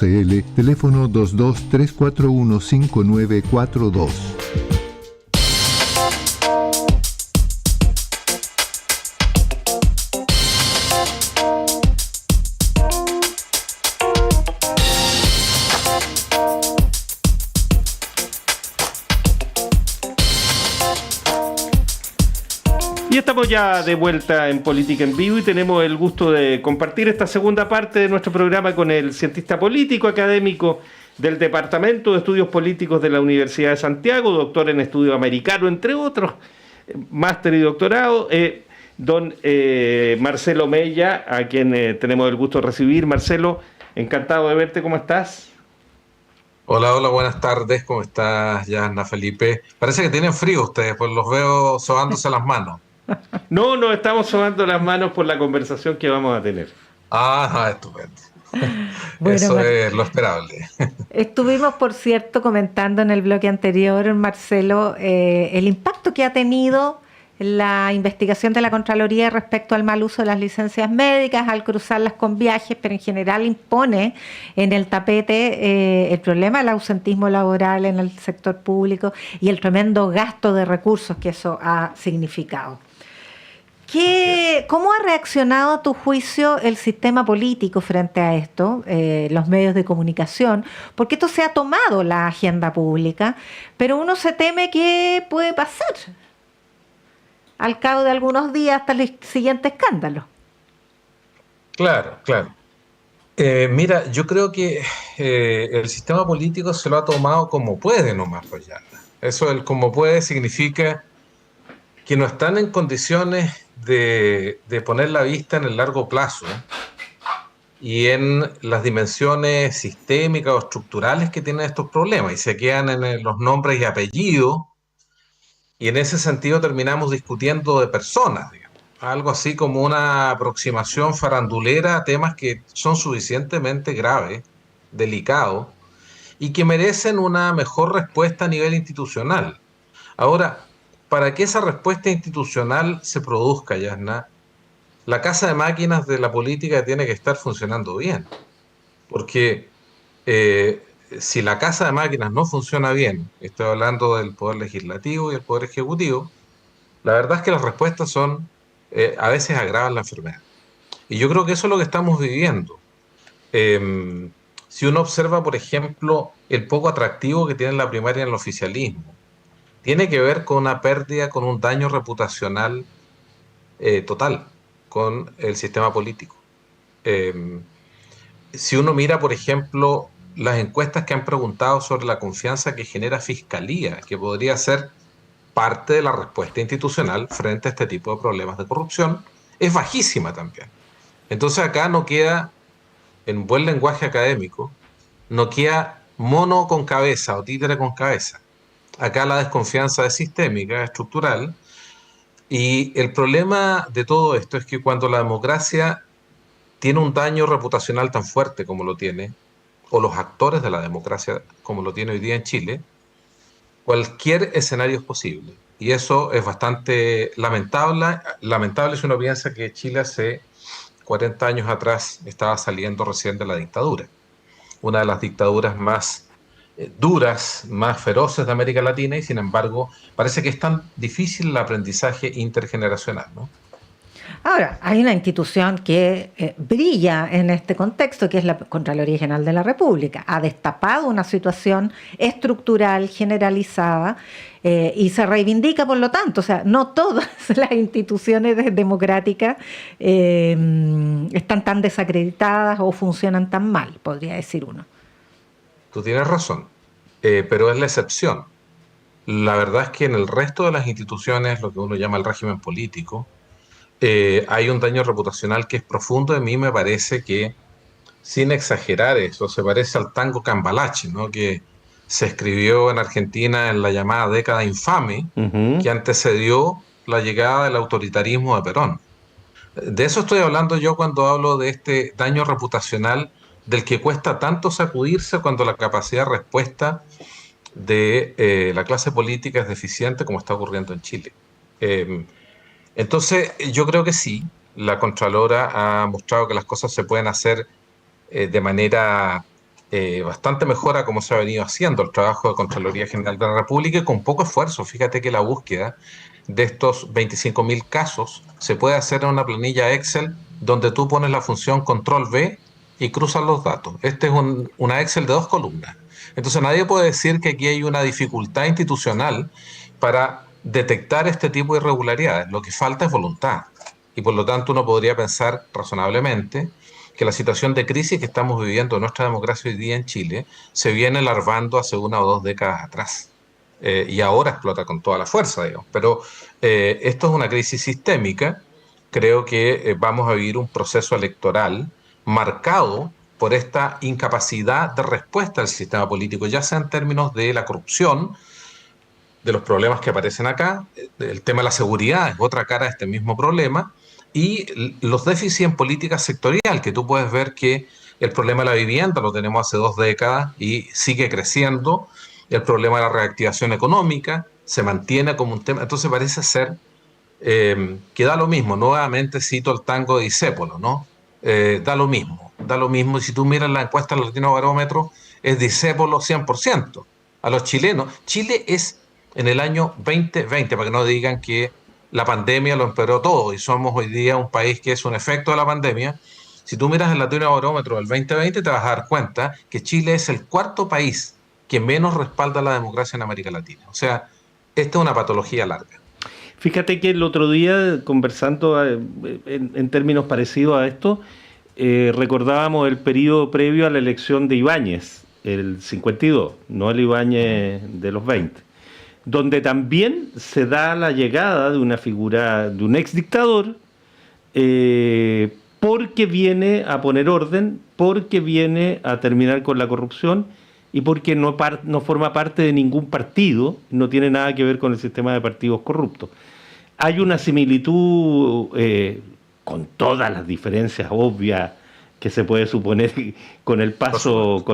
CL, teléfono 22-341-5942. Y estamos ya de vuelta en Política en Vivo y tenemos el gusto de compartir esta segunda parte de nuestro programa con el cientista político académico del Departamento de Estudios Políticos de la Universidad de Santiago, doctor en Estudio Americano, entre otros, máster y doctorado, don Marcelo Mella, a quien tenemos el gusto de recibir. Marcelo, encantado de verte, ¿cómo estás? Hola, hola, buenas tardes, ¿cómo estás, Yana, Felipe? Parece que tienen frío ustedes, pues los veo sobándose las manos. No, nos estamos sobando las manos por la conversación que vamos a tener. Estupendo. Bueno, Eso es lo esperable. estuvimos, por cierto, comentando en el bloque anterior, Marcelo, el impacto que ha tenido la investigación de la Contraloría respecto al mal uso de las licencias médicas al cruzarlas con viajes, pero en general impone en el tapete el problema del ausentismo laboral en el sector público y el tremendo gasto de recursos que eso ha significado. ¿Cómo ha reaccionado, a tu juicio, el sistema político frente a esto, los medios de comunicación? Porque esto se ha tomado la agenda pública, pero uno se teme que puede pasar al cabo de algunos días hasta el siguiente escándalo. Claro, claro. Mira, yo creo que el sistema político se lo ha tomado como puede nomás, pues ya. Eso, el como puede, significa que no están en condiciones de poner la vista en el largo plazo y en las dimensiones sistémicas o estructurales que tienen estos problemas y se quedan en los nombres y apellidos y en ese sentido terminamos discutiendo de personas, digamos. Algo así como una aproximación farandulera a temas que son suficientemente graves, delicados y que merecen una mejor respuesta a nivel institucional. Ahora, para que esa respuesta institucional se produzca, Yasna, la casa de máquinas de la política tiene que estar funcionando bien. Porque si la casa de máquinas no funciona bien, estoy hablando del Poder Legislativo y el Poder Ejecutivo, la verdad es que las respuestas son, a veces agravan la enfermedad. Y yo creo que eso es lo que estamos viviendo. Si uno observa, por ejemplo, el poco atractivo que tiene la primaria en el oficialismo, tiene que ver con una pérdida, con un daño reputacional total con el sistema político. Si uno mira, por ejemplo, las encuestas que han preguntado sobre la confianza que genera Fiscalía, que podría ser parte de la respuesta institucional frente a este tipo de problemas de corrupción, es bajísima también. Entonces acá no queda, en buen lenguaje académico, no queda mono con cabeza o títere con cabeza. Acá la desconfianza es sistémica, estructural, y el problema de todo esto es que cuando la democracia tiene un daño reputacional tan fuerte como lo tiene, o los actores de la democracia como lo tiene hoy día en Chile, cualquier escenario es posible. Y eso es bastante lamentable si uno piensa que Chile hace 40 años atrás estaba saliendo recién de la dictadura. Una de las dictaduras más duras, más feroces de América Latina, y sin embargo parece que es tan difícil el aprendizaje intergeneracional, ¿no? Ahora, hay una institución que brilla en este contexto, que es la Contraloría General de la República. Ha destapado una situación estructural, generalizada, y se reivindica, por lo tanto. O sea, no todas las instituciones democráticas están tan desacreditadas o funcionan tan mal, podría decir uno. Tú tienes razón, pero es la excepción. La verdad es que en el resto de las instituciones, lo que uno llama el régimen político, hay un daño reputacional que es profundo. A mí me parece que, sin exagerar eso, se parece al tango Cambalache, ¿no? Que se escribió en Argentina en la llamada década infame, que antecedió la llegada del autoritarismo de Perón. De eso estoy hablando yo cuando hablo de este daño reputacional del que cuesta tanto sacudirse cuando la capacidad de respuesta de la clase política es deficiente, como está ocurriendo en Chile. Entonces, yo creo que sí, la Contralora ha mostrado que las cosas se pueden hacer de manera bastante mejor a cómo se ha venido haciendo el trabajo de Contraloría General de la República y con poco esfuerzo. Fíjate que la búsqueda de estos 25.000 casos se puede hacer en una planilla Excel donde tú pones la función control V y cruzas los datos. Este es una Excel de 2 columnas. Entonces nadie puede decir que aquí hay una dificultad institucional para detectar este tipo de irregularidades. Lo que falta es voluntad. Y por lo tanto uno podría pensar razonablemente que la situación de crisis que estamos viviendo en nuestra democracia hoy día en Chile se viene larvando hace 1 o 2 décadas atrás. Y ahora explota con toda la fuerza, digamos. Pero esto es una crisis sistémica. Creo que vamos a vivir un proceso electoral marcado por esta incapacidad de respuesta del sistema político, ya sea en términos de la corrupción, de los problemas que aparecen acá, el tema de la seguridad es otra cara de este mismo problema, y los déficits en política sectorial, que tú puedes ver que el problema de la vivienda lo tenemos hace 2 décadas y sigue creciendo, el problema de la reactivación económica se mantiene como un tema, entonces parece ser que da lo mismo. Nuevamente cito el tango de Discépolo, ¿no? Da lo mismo, y si tú miras la encuesta del Latino Barómetro, es Discépolo 100%. A los chilenos, Chile es en el año 2020, para que no digan que la pandemia lo empeoró todo y somos hoy día un país que es un efecto de la pandemia. Si tú miras el Latino Barómetro del 2020 te vas a dar cuenta que Chile es el 4.º país que menos respalda la democracia en América Latina. O sea, esta es una patología larga. Fíjate que el otro día, conversando en términos parecidos a esto, recordábamos el periodo previo a la elección de Ibáñez, el 52, no el Ibáñez de los 20, donde también se da la llegada de una figura, de un ex dictador, porque viene a poner orden, porque viene a terminar con la corrupción y porque no forma parte de ningún partido, no tiene nada que ver con el sistema de partidos corruptos. Hay una similitud, con todas las diferencias obvias que se puede suponer con el paso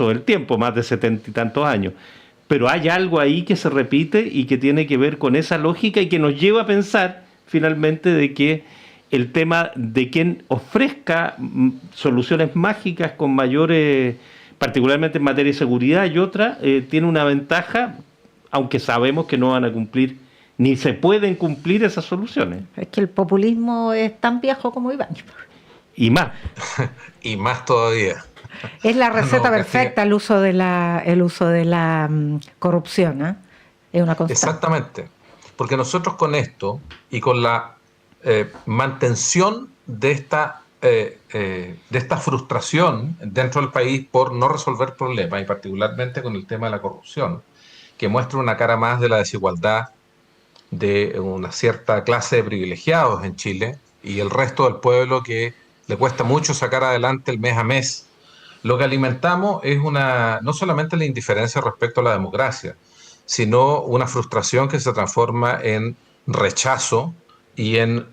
del tiempo, más de 70 y tantos años. Pero hay algo ahí que se repite y que tiene que ver con esa lógica y que nos lleva a pensar finalmente de que el tema de quien ofrezca soluciones mágicas con mayores, particularmente en materia de seguridad y otra, tiene una ventaja, aunque sabemos que no van a cumplir ni se pueden cumplir esas soluciones. Es que el populismo es tan viejo como Ibáñez. Y más. Y más todavía. Es la receta perfecta el uso de la corrupción, ¿eh? Es una constante. Exactamente. Porque nosotros con esto y con la mantención de esta frustración dentro del país por no resolver problemas, y particularmente con el tema de la corrupción, que muestra una cara más de la desigualdad de una cierta clase de privilegiados en Chile y el resto del pueblo que le cuesta mucho sacar adelante el mes a mes. Lo que alimentamos es no solamente la indiferencia respecto a la democracia, sino una frustración que se transforma en rechazo y en,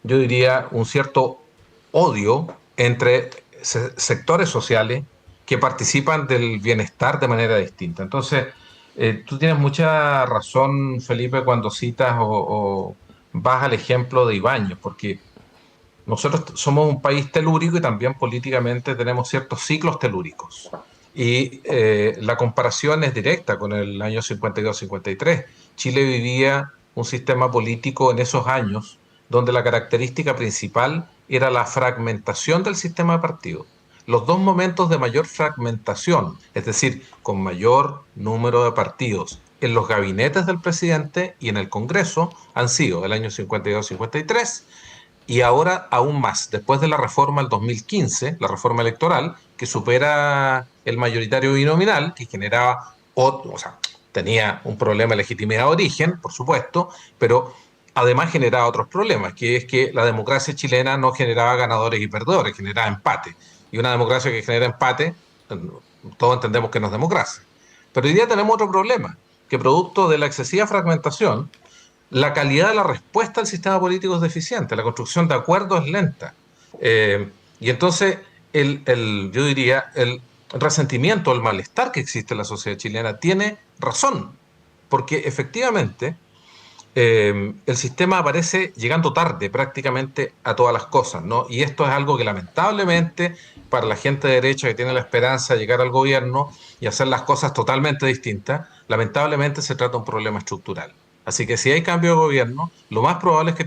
yo diría, un cierto odio entre sectores sociales que participan del bienestar de manera distinta. Entonces, tú tienes mucha razón, Felipe, cuando citas o vas al ejemplo de Ibáñez, porque nosotros somos un país telúrico y también políticamente tenemos ciertos ciclos telúricos. Y la comparación es directa con el año 52-53. Chile vivía un sistema político en esos años donde la característica principal era la fragmentación del sistema de partidos. Los 2 momentos de mayor fragmentación, es decir, con mayor número de partidos en los gabinetes del presidente y en el Congreso, han sido el año 52-53 y ahora aún más, después de la reforma del 2015, la reforma electoral, que supera el mayoritario binominal, que generaba, tenía un problema de legitimidad de origen, por supuesto, pero además generaba otros problemas, que es que la democracia chilena no generaba ganadores y perdedores, generaba empate. Y una democracia que genera empate, todos entendemos que no es democracia. Pero hoy día tenemos otro problema, que producto de la excesiva fragmentación, la calidad de la respuesta al sistema político es deficiente, la construcción de acuerdos es lenta. Y entonces, yo diría, el resentimiento, el malestar que existe en la sociedad chilena tiene razón, porque efectivamente el sistema aparece llegando tarde prácticamente a todas las cosas, ¿no? Y esto es algo que lamentablemente para la gente de derecha que tiene la esperanza de llegar al gobierno y hacer las cosas totalmente distintas, lamentablemente se trata de un problema estructural. Así que si hay cambio de gobierno, lo más probable es que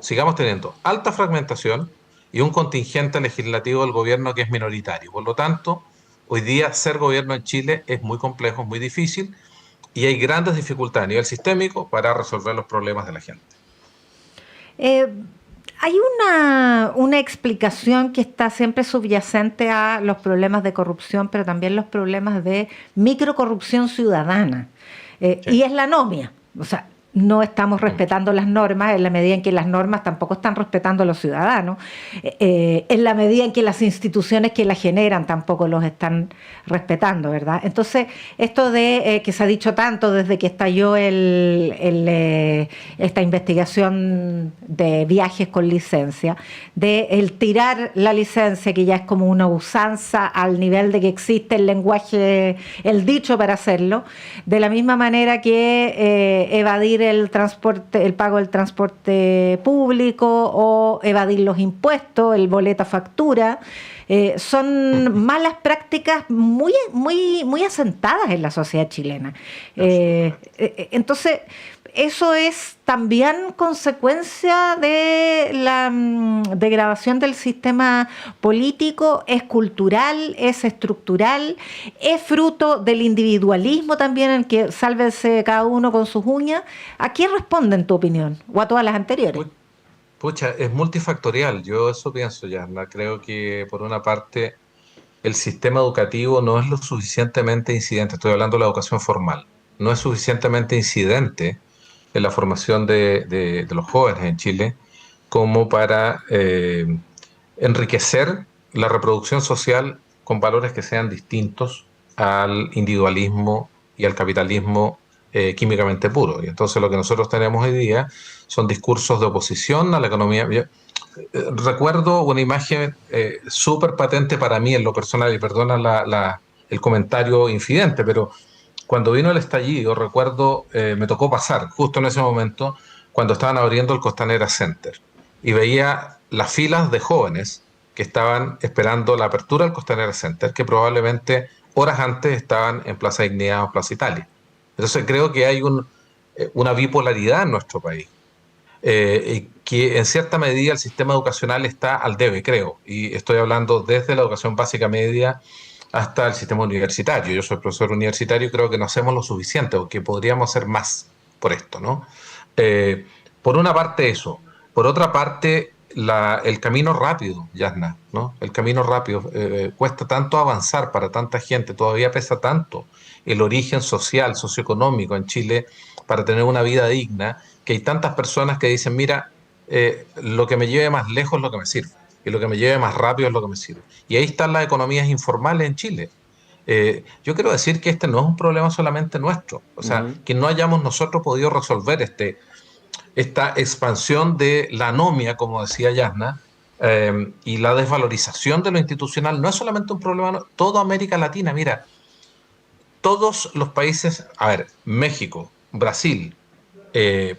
sigamos teniendo alta fragmentación y un contingente legislativo del gobierno que es minoritario. Por lo tanto, hoy día ser gobierno en Chile es muy complejo, es muy difícil y hay grandes dificultades a nivel sistémico para resolver los problemas de la gente. Eh, Hay una explicación que está siempre subyacente a los problemas de corrupción, pero también los problemas de microcorrupción ciudadana, Sí. y es la anomia. O sea, no estamos respetando las normas en la medida en que las normas tampoco están respetando a los ciudadanos, en la medida en que las instituciones que las generan tampoco los están respetando, ¿verdad? Entonces, esto de que se ha dicho tanto desde que estalló esta investigación de viajes con licencia, de el tirar la licencia, que ya es como una usanza al nivel de que existe el lenguaje, el dicho para hacerlo, de la misma manera que evadir el transporte, el pago del transporte público o evadir los impuestos, el boleta factura, son malas prácticas muy, muy, muy asentadas en la sociedad chilena. Entonces, eso es también consecuencia de la degradación del sistema político, es cultural, es estructural, es fruto del individualismo también, en que sálvese cada uno con sus uñas. ¿A quién responde, en tu opinión? ¿O a todas las anteriores? Pucha, es multifactorial, yo eso pienso, Yarna. Creo que por una parte el sistema educativo no es lo suficientemente incidente, estoy hablando de la educación formal, no es suficientemente incidente en la formación de los jóvenes en Chile como para enriquecer la reproducción social con valores que sean distintos al individualismo y al capitalismo químicamente puro. Y entonces lo que nosotros tenemos hoy día son discursos de oposición a la economía. Recuerdo una imagen súper patente para mí en lo personal, y perdona el comentario infidente, pero cuando vino el estallido, recuerdo, me tocó pasar justo en ese momento cuando estaban abriendo el Costanera Center y veía las filas de jóvenes que estaban esperando la apertura del Costanera Center, que probablemente horas antes estaban en Plaza Dignidad o Plaza Italia. Entonces creo que hay una bipolaridad en nuestro país, que en cierta medida el sistema educacional está al debe, creo, y estoy hablando desde la educación básica media hasta el sistema universitario. Yo soy profesor universitario y creo que no hacemos lo suficiente o que podríamos hacer más por esto, ¿no? Por una parte eso. Por otra parte, el camino rápido, Yasna, ¿no? El camino rápido. Cuesta tanto avanzar para tanta gente, todavía pesa tanto el origen social, socioeconómico en Chile para tener una vida digna, que hay tantas personas que dicen, mira, lo que me lleve más lejos es lo que me sirve. Y lo que me lleve más rápido es lo que me sirve. Y ahí están las economías informales en Chile. Yo quiero decir que este no es un problema solamente nuestro. O sea, que no hayamos nosotros podido resolver esta expansión de la anomia, como decía Yasna, y la desvalorización de lo institucional no es solamente un problema. Toda América Latina, mira, todos los países, a ver, México, Brasil,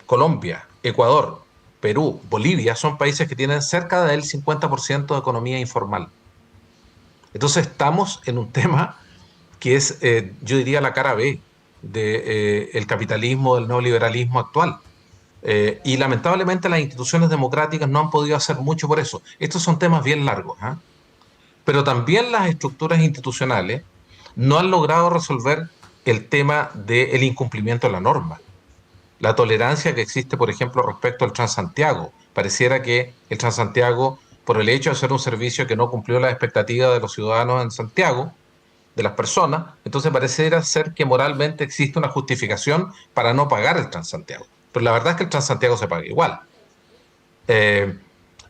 Colombia, Ecuador, Perú, Bolivia, son países que tienen cerca del 50% de economía informal. Entonces estamos en un tema que es, yo diría, la cara B del capitalismo, del neoliberalismo actual. Y lamentablemente las instituciones democráticas no han podido hacer mucho por eso. Estos son temas bien largos, ¿eh? Pero también las estructuras institucionales no han logrado resolver el tema del incumplimiento de la norma. La tolerancia que existe, por ejemplo, respecto al Transantiago. Pareciera que el Transantiago, por el hecho de ser un servicio que no cumplió las expectativas de los ciudadanos en Santiago, de las personas, entonces pareciera ser que moralmente existe una justificación para no pagar el Transantiago. Pero la verdad es que el Transantiago se paga igual.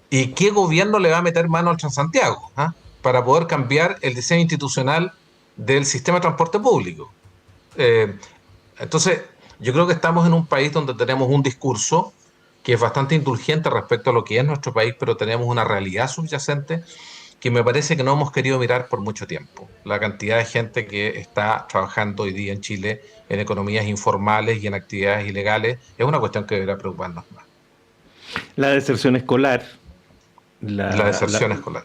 ¿Y qué gobierno le va a meter mano al Transantiago para poder cambiar el diseño institucional del sistema de transporte público? Entonces, yo creo que estamos en un país donde tenemos un discurso que es bastante indulgente respecto a lo que es nuestro país, pero tenemos una realidad subyacente que me parece que no hemos querido mirar por mucho tiempo. La cantidad de gente que está trabajando hoy día en Chile en economías informales y en actividades ilegales es una cuestión que debería preocuparnos más. La deserción escolar. La deserción escolar,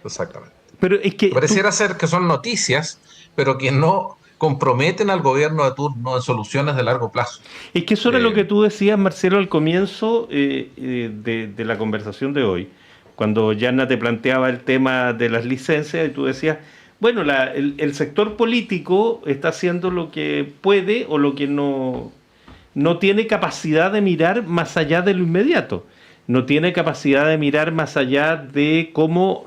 exactamente. Pero es que Pareciera ser que son noticias, pero que no comprometen al gobierno de turno en soluciones de largo plazo. Es que eso era lo Eh, que tú decías, Marcelo, al comienzo de la conversación de hoy, cuando Yanna te planteaba el tema de las licencias y tú decías, bueno, el sector político está haciendo lo que puede o lo que no tiene capacidad de mirar más allá de lo inmediato, no tiene capacidad de mirar más allá de cómo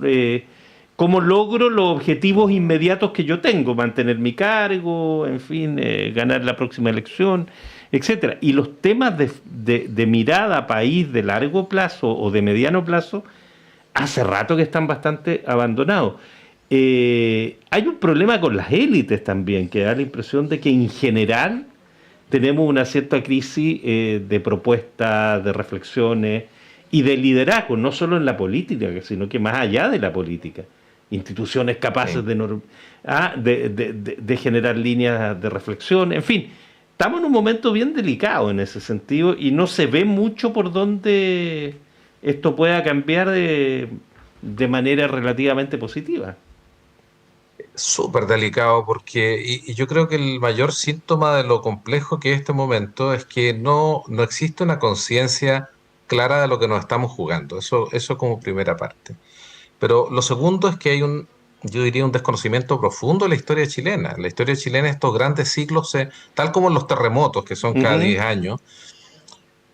logro los objetivos inmediatos que yo tengo, mantener mi cargo, en fin, ganar la próxima elección, etcétera. Y los temas de mirada país de largo plazo o de mediano plazo, hace rato que están bastante abandonados. Hay un problema con las élites también, que da la impresión de que en general tenemos una cierta crisis de propuestas, de reflexiones y de liderazgo, no solo en la política, sino que más allá de la política. Instituciones capaces sí. de generar líneas de reflexión, en fin, estamos en un momento bien delicado en ese sentido y no se ve mucho por dónde esto pueda cambiar de manera relativamente positiva. Súper delicado porque, y yo creo que el mayor síntoma de lo complejo que es este momento es que no existe una conciencia clara de lo que nos estamos jugando. Eso como primera parte. Pero lo segundo es que hay yo diría, un desconocimiento profundo de la historia chilena. La historia chilena, estos grandes ciclos, tal como los terremotos, que son cada Ujú. 10 años,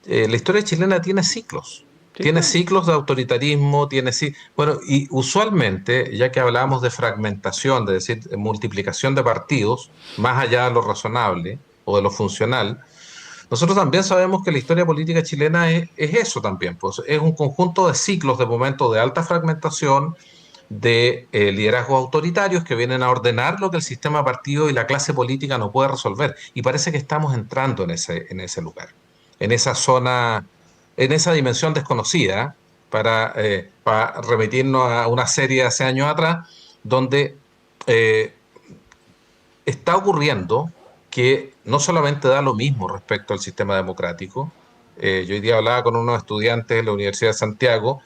la historia chilena tiene ciclos. Sí, Tiene claro. ciclos de autoritarismo, bueno, y usualmente, ya que hablábamos de fragmentación, de decir, de multiplicación de partidos, más allá de lo razonable o de lo funcional, nosotros también sabemos que la historia política chilena es eso también, pues es un conjunto de ciclos, de momentos de alta fragmentación, de liderazgos autoritarios que vienen a ordenar lo que el sistema de partido y la clase política no puede resolver. Y parece que estamos entrando en ese lugar, en esa zona, en esa dimensión desconocida, para remitirnos a una serie de hace años atrás, donde eh, está ocurriendo que no solamente da lo mismo respecto al sistema democrático. Yo hoy día hablaba con unos estudiantes de la Universidad de Santiago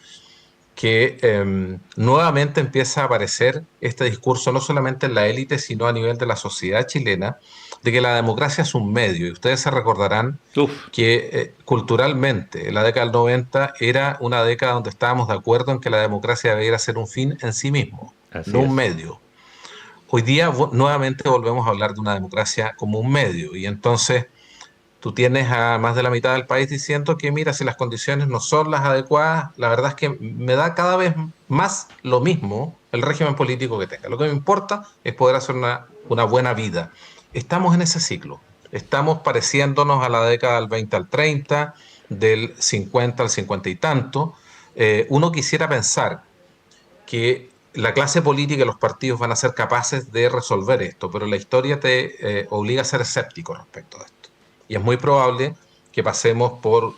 que nuevamente empieza a aparecer este discurso no solamente en la élite, sino a nivel de la sociedad chilena, de que la democracia es un medio. Y ustedes se recordarán Uf, que culturalmente la década del 90 era una década donde estábamos de acuerdo en que la democracia debería ser un fin en sí mismo, así no un es. medio. Hoy día nuevamente volvemos a hablar de una democracia como un medio y entonces tú tienes a más de la mitad del país diciendo que mira, si las condiciones no son las adecuadas, la verdad es que me da cada vez más lo mismo el régimen político que tenga. Lo que me importa es poder hacer una buena vida. Estamos en ese ciclo. Estamos pareciéndonos a la década del 20 al 30, del 50 al 50 y tanto. Uno quisiera pensar que la clase política y los partidos van a ser capaces de resolver esto, pero la historia te obliga a ser escéptico respecto a esto. Y es muy probable que pasemos por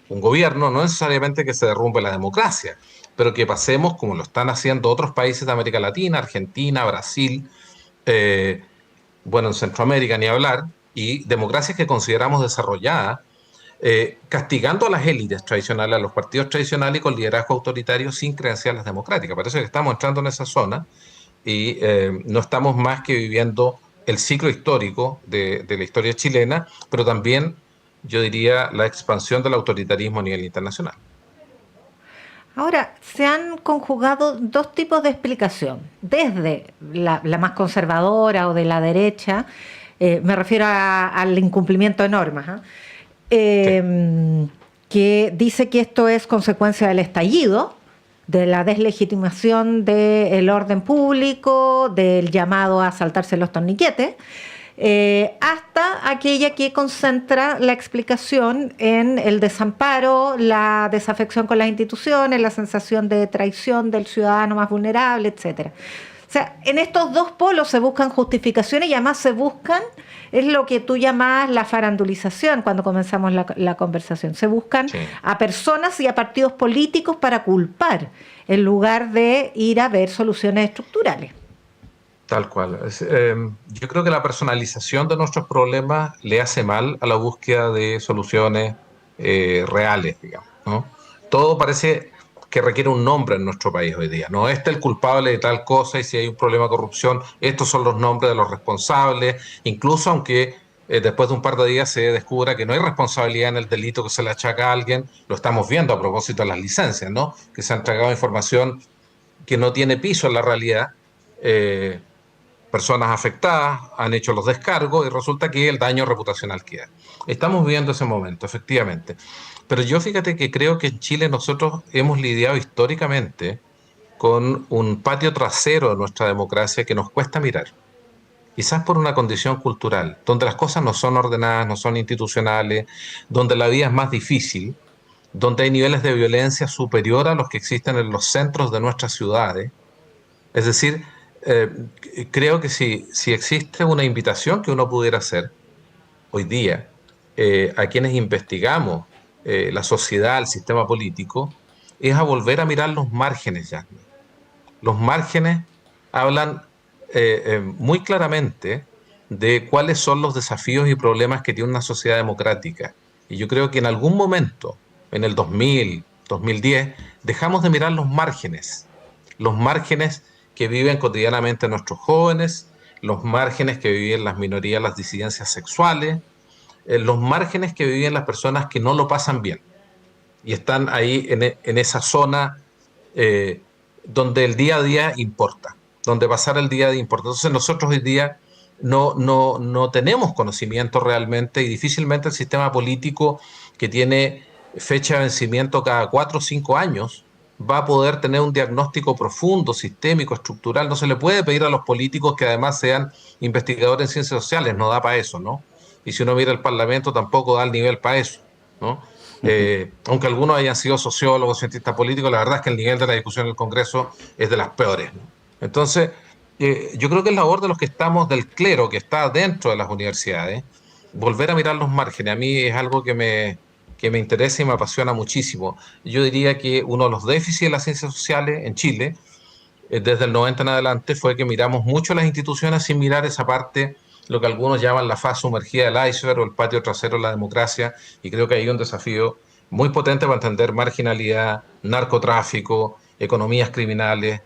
un gobierno, no necesariamente que se derrumbe la democracia, pero que pasemos, como lo están haciendo otros países de América Latina, Argentina, Brasil, eh, bueno, en Centroamérica ni hablar, y democracias que consideramos desarrolladas, castigando a las élites tradicionales, a los partidos tradicionales y con liderazgo autoritario sin credenciales democráticas. Parece que estamos entrando en esa zona y no estamos más que viviendo el ciclo histórico de la historia chilena, pero también, yo diría, la expansión del autoritarismo a nivel internacional. Ahora, se han conjugado dos tipos de explicación. Desde la más conservadora o de la derecha, me refiero al incumplimiento de normas, ¿ah? Sí. Que dice que esto es consecuencia del estallido, de la deslegitimación del orden público, del llamado a saltarse los torniquetes, hasta aquella que concentra la explicación en el desamparo, la desafección con las instituciones, la sensación de traición del ciudadano más vulnerable, etcétera. sea, en estos dos polos se buscan justificaciones y además se buscan, es lo que tú llamabas la farandulización cuando comenzamos la conversación. Se buscan a personas y a partidos políticos para culpar, en lugar de ir a ver soluciones estructurales. Tal cual. Yo creo que la personalización de nuestros problemas le hace mal a la búsqueda de soluciones reales, digamos, ¿no? Todo parece que requiere un nombre en nuestro país hoy día, ¿no? Este es el culpable de tal cosa y si hay un problema de corrupción, estos son los nombres de los responsables, incluso aunque después de un par de días se descubra que no hay responsabilidad en el delito que se le achaca a alguien, lo estamos viendo a propósito de las licencias, ¿no? Que se han entregado información que no tiene piso en la realidad. Personas afectadas han hecho los descargos y resulta que el daño reputacional queda. Estamos viviendo ese momento, efectivamente. Pero yo fíjate que creo que en Chile nosotros hemos lidiado históricamente con un patio trasero de nuestra democracia que nos cuesta mirar. Quizás por una condición cultural, donde las cosas no son ordenadas, no son institucionales, donde la vida es más difícil, donde hay niveles de violencia superior a los que existen en los centros de nuestras ciudades. Es decir, creo que si existe una invitación que uno pudiera hacer hoy día a quienes investigamos la sociedad, el sistema político, es a volver a mirar los márgenes ya. Los márgenes hablan muy claramente de cuáles son los desafíos y problemas que tiene una sociedad democrática. Y yo creo que en algún momento, en el 2000, 2010, dejamos de mirar los márgenes que viven cotidianamente nuestros jóvenes, los márgenes que viven las minorías, las disidencias sexuales, los márgenes que viven las personas que no lo pasan bien y están ahí en esa zona donde el día a día importa, donde pasar el día a día importa. Entonces nosotros hoy día no tenemos conocimiento realmente y difícilmente el sistema político que tiene fecha de vencimiento cada 4 o 5 años va a poder tener un diagnóstico profundo, sistémico, estructural. No se le puede pedir a los políticos que además sean investigadores en ciencias sociales, no da para eso, ¿no? Y si uno mira el Parlamento tampoco da el nivel para eso, ¿no? Aunque algunos hayan sido sociólogos, cientistas políticos, la verdad es que el nivel de la discusión en el Congreso es de las peores, ¿no? Entonces, yo creo que es labor de los que estamos, del clero que está dentro de las universidades, volver a mirar los márgenes. A mí es algo que me interesa y me apasiona muchísimo. Yo diría que uno de los déficits de las ciencias sociales en Chile, desde el 90 en adelante, fue que miramos mucho las instituciones sin mirar esa parte, lo que algunos llaman la faz sumergida del iceberg o el patio trasero de la democracia, y creo que hay un desafío muy potente para entender marginalidad, narcotráfico, economías criminales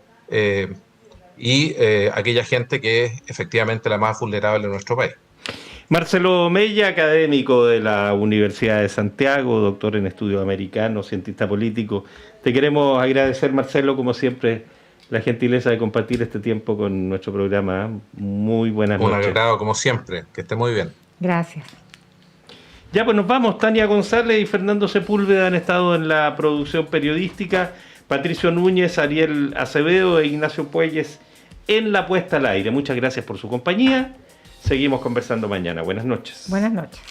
y aquella gente que es efectivamente la más vulnerable en nuestro país. Marcelo Mella, académico de la Universidad de Santiago, doctor en estudios americanos, cientista político. Te queremos agradecer, Marcelo, como siempre, la gentileza de compartir este tiempo con nuestro programa. Muy buenas noches. Un agrado, como siempre. Que esté muy bien. Gracias. Ya, pues nos vamos. Tania González y Fernando Sepúlveda han estado en la producción periodística. Patricio Núñez, Ariel Acevedo e Ignacio Puelles en la puesta al aire. Muchas gracias por su compañía. Seguimos conversando mañana. Buenas noches. Buenas noches.